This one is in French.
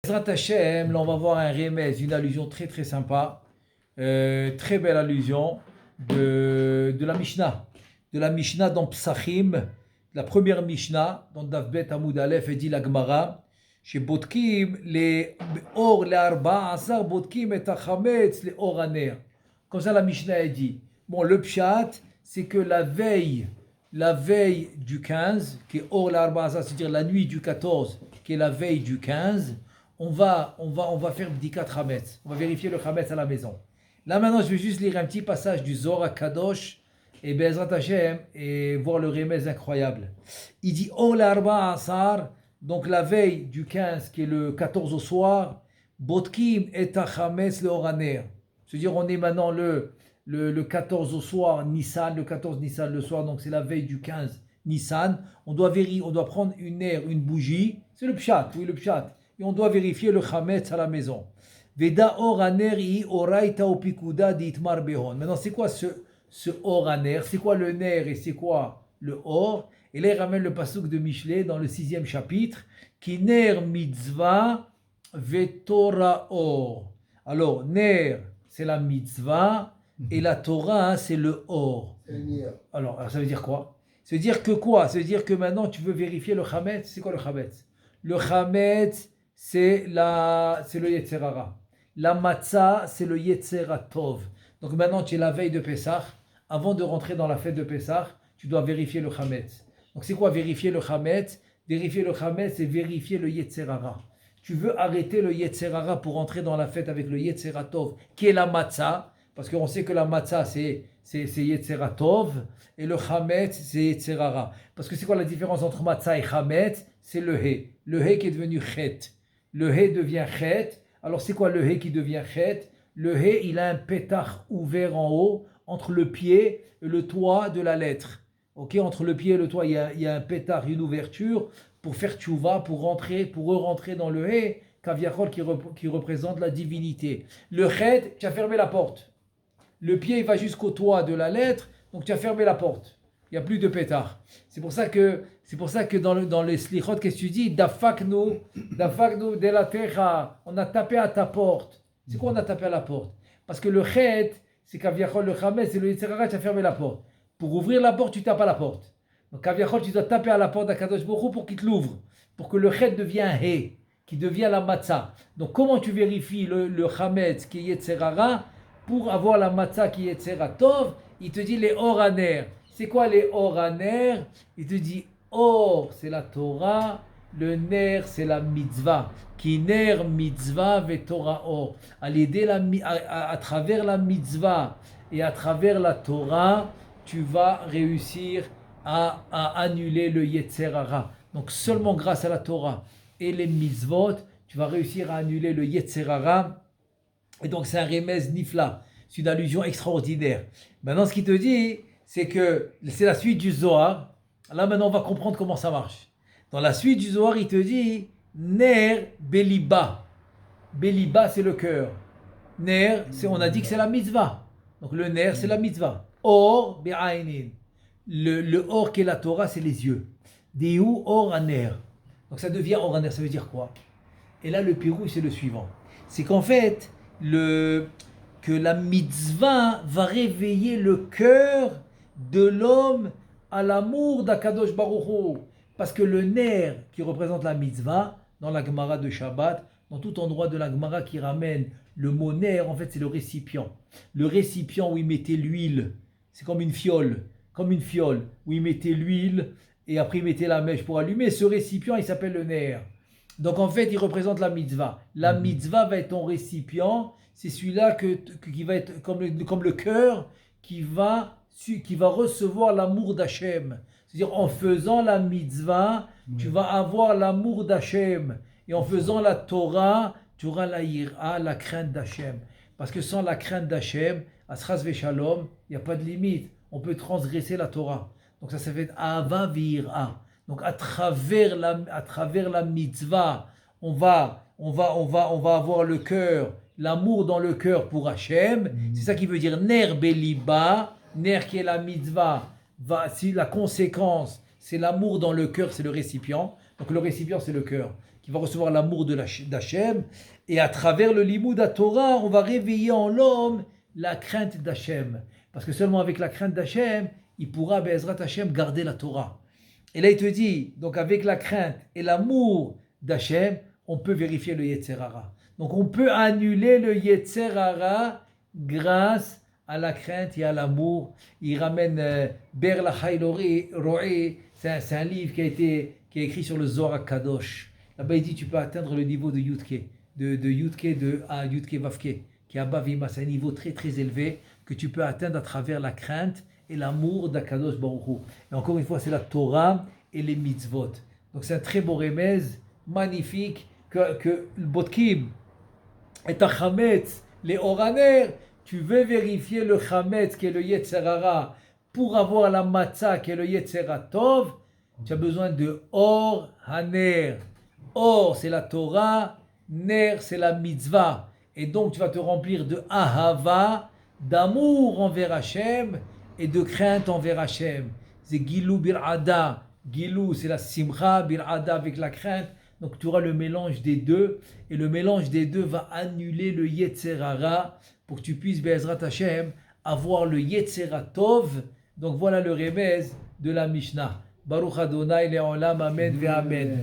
Bezrat Hashem, là on va voir un remez, une allusion très très sympa, très belle allusion de la Mishnah. De la Mishnah dans Psachim, la première Mishnah, dans Davbet Amoud Aleph, et dit la Gemara, chez Botkim, les Or, les Arba, Asar, Botkim et Achametz, les Or Aner. Comme ça la Mishnah est dit. Bon, le Pshat, c'est que la veille du 15, qui est Or, la Arba, Asar, c'est-à-dire la nuit du 14, qui est la veille du 15, on va faire Bdikat Chametz. On va vérifier le Chametz à la maison. Là maintenant, je vais juste lire un petit passage du Zohar Kadosh et Bezrat Hashem et voir le remez incroyable. Il dit Or l'arba asar, donc la veille du 15 qui est le 14 au soir, Botkim et Chametz le Oraner. C'est-à-dire on est maintenant le 14 au soir, Nissan, le 14 Nissan le soir, donc c'est la veille du 15 Nissan. On doit prendre une bougie, c'est le pshat, oui le pshat. Et on doit vérifier le chametz à la maison. Veda or aner i oraita opikuda ditmar behon. Maintenant, c'est quoi ce or aner? C'est quoi le ner et c'est quoi le or? Et là, il ramène le pasuk de Michelet dans le 6e chapitre. Ki ner mitzvah vetora or. Alors, ner, c'est la mitzvah et la Torah, c'est le or. Alors, ça veut dire quoi? Ça veut dire que quoi? Ça veut dire que maintenant, tu veux vérifier le chametz. C'est quoi le chametz? Le chametz, c'est le Yetzer Hara. La matzah, c'est le Yetzer Tov. Donc maintenant, tu es la veille de Pessah. Avant de rentrer dans la fête de Pessah, tu dois vérifier le Chametz. Donc c'est quoi vérifier le Chametz? Vérifier le Chametz, c'est vérifier le Yetzer Hara. Tu veux arrêter le Yetzer Hara pour rentrer dans la fête avec le Yetzer Tov, qui est la matzah, parce qu'on sait que la matzah, c'est Yetzer Tov, et le Chametz, c'est Yetzer Hara. Parce que c'est quoi la différence entre matzah et Chametz? C'est le He. Le He qui est devenu Chet. Le He devient Chet. Alors c'est quoi le He qui devient Chet? Le He, il a un pétard ouvert en haut entre le pied et le toit de la lettre. Ok, entre le pied et le toit, il y a un pétard, une ouverture pour faire tchouva, pour re-rentrer dans le He, Kaviachol qui représente la divinité. Le Chet, tu as fermé la porte. Le pied, il va jusqu'au toit de la lettre, donc tu as fermé la porte. Il n'y a plus de pétard. C'est pour ça que dans les slichot, qu'est-ce que tu dis? Dafaknu de la terra. On a tapé à ta porte. C'est quoi on a tapé à la porte? Parce que le chet, c'est kaviachol, le chametz, c'est le Yetzer Hara, tu as fermé la porte. Pour ouvrir la porte, tu tapes à la porte. Donc kaviachol, tu dois taper à la porte d'Akadosh Baruch Hu pour qu'il te l'ouvre. Pour que le chet devienne he, qui devient la matzah. Donc comment tu vérifies le chametz qui est Yetzer Hara pour avoir la matzah qui est Yetzer Tov? Il te dit les or aner. C'est quoi les or aner? Il te dit or, c'est la Torah, le ner, c'est la mitzvah. Qui ner mitzvah ve Torah or. À travers la mitzvah et à travers la Torah, tu vas réussir à annuler le Yetzer Hara. Donc seulement grâce à la Torah et les mitzvot, tu vas réussir à annuler le Yetzer Hara. Et donc c'est un remez nifla. C'est une allusion extraordinaire. Maintenant, ce qu'il te dit, c'est que c'est la suite du Zohar. Là, maintenant, on va comprendre comment ça marche. Dans la suite du Zohar, il te dit Ner Beliba. Beliba, c'est le cœur. Ner, on a dit que c'est la mitzvah. Donc le Ner, c'est la mitzvah. Or, Be'ainin. Le Or qui est la Torah, c'est les yeux. Deu Or Aner. Donc ça devient Or Aner. Ça veut dire quoi? Et là, le pérou, c'est le suivant. C'est qu'en fait, que la mitzvah va réveiller le cœur de l'homme à l'amour d'Akadosh Baruch Hu. Parce que le ner qui représente la mitzvah, dans la Gemara de Shabbat, dans tout endroit de la Gemara qui ramène le mot ner, en fait c'est le récipient. Le récipient où il mettait l'huile, c'est comme une fiole, où il mettait l'huile et après il mettait la mèche pour allumer. Ce récipient, il s'appelle le ner. Donc en fait, il représente la mitzvah. La mitzvah va être ton récipient. C'est celui-là qui va être comme le cœur qui va recevoir l'amour d'Hachem. C'est-à-dire en faisant la mitzvah, tu vas avoir l'amour d'Hachem. Et en faisant la Torah, tu auras la yira, la crainte d'Hachem. Parce que sans la crainte d'Hachem, asras veshalom, il n'y a pas de limite. On peut transgresser la Torah. Donc ça fait Ahava v'yira. Donc à travers la mitzvah, on va avoir le cœur, l'amour dans le cœur pour Hachem. C'est ça qui veut dire ner beliba, ner qui est la mitzvah. Si la conséquence, c'est l'amour dans le cœur, c'est le récipient. Donc le récipient, c'est le cœur qui va recevoir l'amour d'Hachem. Et à travers le Limoud à Torah, on va réveiller en l'homme la crainte d'Hachem. Parce que seulement avec la crainte d'Hachem, il pourra, Be'ezrat Hachem, garder la Torah. Et là, il te dit, donc avec la crainte et l'amour d'Hachem, on peut vérifier le Yetzer Hara. Donc on peut annuler le Yetzer Hara grâce à la crainte et à l'amour. Il ramène Ber Lachai Roé, c'est un livre qui est écrit sur le Zohar Kadosh. Là-bas, il dit tu peux atteindre le niveau de Yudke, de Yudke à Yudke Vavke, qui est à Bavima. C'est un niveau très très élevé que tu peux atteindre à travers la crainte et l'amour d'Akadosh Baruch Hu. Et encore une fois, c'est la Torah et les mitzvot. Donc c'est un très beau remez, magnifique, que le Botkim et ta Chametz, les Oraner, tu veux vérifier le Chametz qui est le Yetzer Hara pour avoir la Matzah qui est le Yetzer Tov, tu as besoin de Or Haner. Or, c'est la Torah, Ner, c'est la mitzvah. Et donc, tu vas te remplir de Ahava, d'amour envers Hachem et de crainte envers Hachem. C'est Gilou Bir'ada. Gilou, c'est la Simcha, Bir'ada avec la crainte. Donc, tu auras le mélange des deux. Et le mélange des deux va annuler le Yetzer Hara pour que tu puisses, Be'ezrat Hachem, avoir le Yetzer Tov. Donc, voilà le remez de la Mishnah. Baruch Adonai Le'olam, Amen ve'Amen.